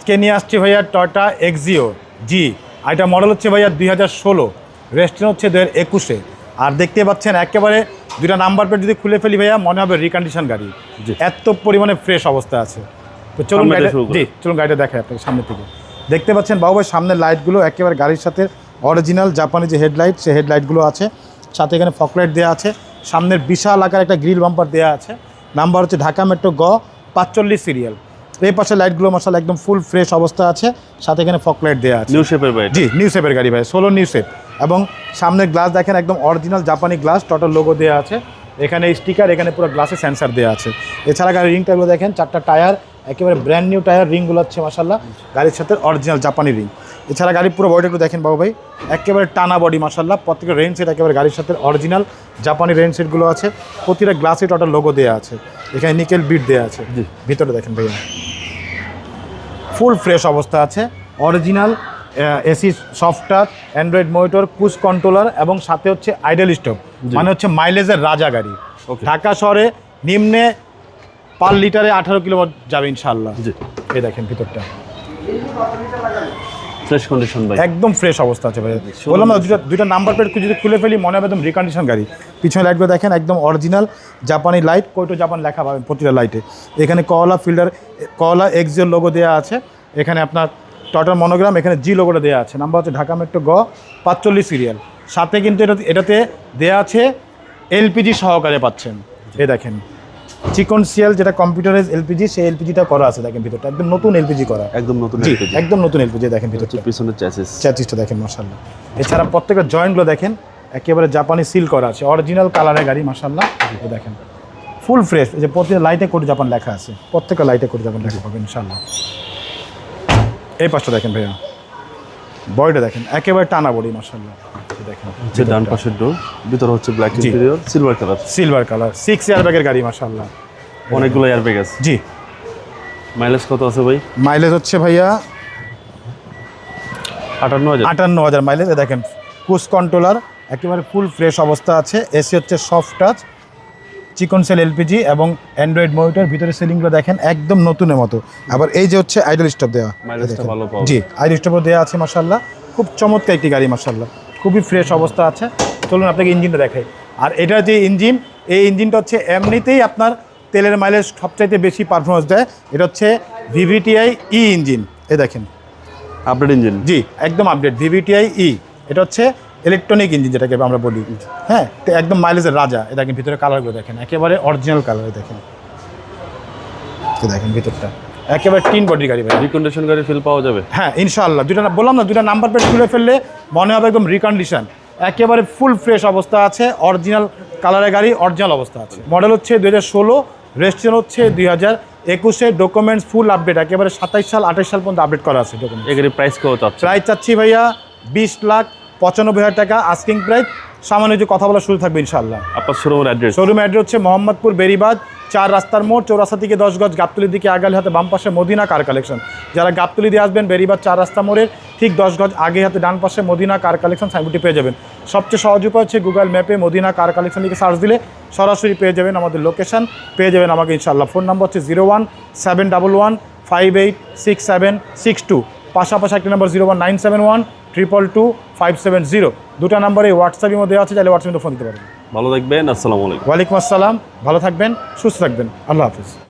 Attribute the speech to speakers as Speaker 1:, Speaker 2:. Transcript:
Speaker 1: আজকে নিয়ে আসছি ভাইয়া টয়োটা এক্সিও জি। আর এটা মডেল হচ্ছে ভাইয়া 2016, রেজিস্ট্রেশন হচ্ছে 2021-এ। আর দেখতে পাচ্ছেন একেবারে দুইটা নাম্বার প্লেট যদি খুলে ফেলি ভাইয়া মনে হবে রিকন্ডিশন গাড়ি, এত পরিমাণে ফ্রেশ অবস্থা আছে। তো চলুন চলুন গাড়িটা দেখাই আপনাকে সামনে থেকে। দেখতে পাচ্ছেন বাবু ভাই সামনের লাইটগুলো একেবারে গাড়ির সাথে অরিজিনাল জাপানি যে হেডলাইট, সেই হেডলাইটগুলো আছে, সাথে এখানে ফকলাইট দেওয়া আছে, সামনের বিশাল আকার একটা গ্রিল বাম্পার দেওয়া আছে। নাম্বার হচ্ছে ঢাকা মেট্রো গ 45 সিরিয়াল। এই পাশে লাইটগুলো মাশাআল্লাহ একদম ফুল ফ্রেশ অবস্থা আছে, সাথে এখানে ফকলাইট দেওয়া আছে।
Speaker 2: নিউ শেপের ভাই,
Speaker 1: জি নিউ শেপের গাড়ি ভাই, 16 নিউ শেপ। এবং সামনের গ্লাস দেখেন একদম অরিজিনাল জাপানি গ্লাস, টোটাল লোগো দেওয়া আছে, এখানে স্টিকার, এখানে পুরো গ্লাসে সেন্সার দেওয়া আছে। এছাড়া গাড়ির রিংটাগুলো দেখেন, 4টা টায়ার একেবারে ব্র্যান্ড নিউ টায়ার, রিংগুলো হচ্ছে মাশাআল্লাহ গাড়ির সাথে অরিজিনাল জাপানি রিং। এছাড়া গাড়ির পুরো বডিটা দেখেন বাবু ভাই, একেবারে টানা বডি মাশাআল্লাহ, প্রত্যেকটা রেন সেট একেবারে গাড়ির সাথে অরিজিনাল জাপানি রেন সেটগুলো আছে, প্রতিটা গ্লাসে টোটাল লোগো দেওয়া আছে, এখানে নিকেল বিট দেওয়া আছে। ভিতরে দেখেন ভাইয়া ফুল ফ্রেশ অবস্থা আছে, original AC, soft touch, android monitor, cruise controller এবং সাথে হচ্ছে আইডল স্টপ, মানে হচ্ছে মাইলেজের রাজা গাড়ি। ঢাকা শহরে নিম্নে পার লিটারে 18 কিলোমিটার যাবে ইনশাআল্লাহ। এই দেখেন ভিতরটা
Speaker 2: ফ্রেশ কন্ডিশন ভাই,
Speaker 1: একদম ফ্রেশ অবস্থা আছে ভাই। বললাম না দুইটা নাম্বার প্লেট যদি খুলে ফেলি মনে হবে একদম রিকন্ডিশন গাড়ি। পিছনে লাইটগুলো দেখেন একদম অরিজিনাল জাপানি লাইট, কোটো জাপান লেখা পাবেন প্রতিটা লাইটে। এখানে কলা ফিল্ডার, কলা এক্সিও লোগো দেওয়া আছে, এখানে আপনার টয়োটার মনোগ্রাম, এখানে জি লোগোটা দেওয়া আছে। নাম্বার হচ্ছে ঢাকা মেট্রো গ 45 সিরিয়াল। সাথে কিন্তু এটাতে দেওয়া আছে এলপিজি সহকারে পাচ্ছেন। এই দেখেন চিকন সিএল, যেটা কম্পিউটারাইজ এলপিজি, সেই এলপিজিটা করা আছে। দেখেন ভিতরটা একদম নতুন এলপিজি করা,
Speaker 2: একদম নতুন এলপিজি,
Speaker 1: একদম নতুন এলপিজি। দেখেন ভিতরটা,
Speaker 2: পিছনের
Speaker 1: চ্যাসিসটা দেখেন মাশাআল্লাহ। এছাড়া প্রত্যেকটা জয়েন্টগুলো দেখেন একেবারে জাপানি সিল করা আছে, অরিজিনাল কালারের গাড়ি মাশাআল্লাহ। এই দেখেন ফুল ফ্রেশ, এই যে প্রতিটা লাইটে কোটো জাপান লেখা আছে, প্রত্যেকটা লাইটে কোটো জাপান লেখা পাবেন ইনশাআল্লাহ। এই পাশটা দেখেন ভাইয়া, বডিটা দেখেন একেবারে টানা বডি মাশাআল্লাহ। দেখেন
Speaker 2: যে ডান পাশের ডোর, ভিতরে হচ্ছে ব্ল্যাক ইন্টেরিয়র, সিলভার কালার 6 এয়ারব্যাগের গাড়ি মাশাআল্লাহ, অনেকগুলো এয়ারব্যাগ আছে।
Speaker 1: জি।
Speaker 2: মাইলেজ কত আছে ভাই?
Speaker 1: মাইলেজ হচ্ছে ভাইয়া 58,000 মাইলেজ। দেখেন ক্রুজ কন্ট্রোলার, একেবারে ফুল ফ্রেশ অবস্থা আছে। এসি হচ্ছে সফট টাচ, চিকন সেল এলপিজি এবং অ্যান্ড্রয়েড মনিটর। ভিতরে সিলিংগুলো দেখেন একদম নতুনের মতো। আবার এই যে হচ্ছে আইডল স্টপ দেওয়া,
Speaker 2: মাইলেজটা ভালো পাবো।
Speaker 1: জি আইডল স্টপও দেওয়া আছে মাশাআল্লাহ, খুব চমৎকার একটি গাড়ি মাশাআল্লাহ, খুবই ফ্রেশ অবস্থা আছে। চলুন আপনাকে ইঞ্জিনটা দেখাই। আর এটার যে ইঞ্জিন, এই ইঞ্জিনটা হচ্ছে এমনিতেই আপনার তেলের মাইলেজ সবচাইতে বেশি পারফরমেন্স দেয়। এটা হচ্ছে ভিভিটিআই ই ইঞ্জিন। এই দেখেন
Speaker 2: আপডেট ইঞ্জিন,
Speaker 1: জি একদম আপডেট ভিভিটিআই ই। এটা হচ্ছে ইলেকট্রনিক ইঞ্জিন যেটাকে আমরা বলি, হ্যাঁ, তো একদম মাইলেজের রাজা। এ দেখেন ভিতরে কালারগুলো দেখেন একেবারে অরিজিনাল কালার। দেখেন দেখেন ভিতরটা একেবারে টিন বডি গাড়ি ভাই,
Speaker 2: রিকন্ডিশন গাড়ি ফিল পাওয়া যাবে।
Speaker 1: হ্যাঁ ইনশাআল্লাহ। বললাম না দুইটা নাম্বার প্লেট খুলে ফেললে মনে হবে একদম রিকন্ডিশন, একেবারে ফুল ফ্রেশ অবস্থা আছে, অরিজিনাল কালারের গাড়ি, অরিজিনাল অবস্থা আছে। মডেল হচ্ছে 2016, রেজিস্ট্রেশন হচ্ছে 2021-এ, ডকুমেন্টস ফুল আপডেট, একেবারে 27 সাল 28 সাল পর্যন্ত আপডেট করা আছে ডকুমেন্ট।
Speaker 2: এই গাড়ির প্রাইস কত চাচ্ছেন?
Speaker 1: প্রাইস চাচ্ছি ভাইয়া 20,95,000 টাকা আস্কিং প্রাইস। সামান্য যে কথা বলার সুযোগ থাকবে ইনশাআল্লাহ।
Speaker 2: আপনার শোরুমের অ্যাড্রেস?
Speaker 1: শোরুম অ্যাড্রেস হচ্ছে মোহাম্মদপুর বেরিবাদ 4 রাস্তার মোড়, চৌরাস্তা থেকে 10 গজ, গাবতলির দিকে আগালে হাতে বাম পাশে মদিনা কার কালেকশন। যারা গাবতলি দিয়ে আসবেন বেরিবাদ 4 রাস্তা মোড়ের ঠিক 10 গজ আগে হাতে ডান পাশে মদিনা কার কালেকশন সাইনবোর্ডটি পেয়ে যাবেন। সবচেয়ে সহজ উপায় হচ্ছে গুগল ম্যাপে মদিনা কার কালেকশন লিখে সার্চ দিলে সরাসরি পেয়ে যাবেন আমাদের লোকেশন, পেয়ে যাবেন আমাকে ইনশাআল্লাহ। ফোন নাম্বার হচ্ছে 017115866762। পাশাপাশি একটি নাম্বার 01971222570। দুটো নাম্বারে হোয়াটসঅ্যাপের মধ্যে আছে, চাইলে হোয়াটসঅ্যাপে ফোন দিতে পারেন।
Speaker 2: ভালো থাকবেন, আসসালামু আলাইকুম।
Speaker 1: ওয়ালাইকুম আসসালাম, ভালো থাকবেন, সুস্থ থাকবেন, আল্লাহ হাফিজ।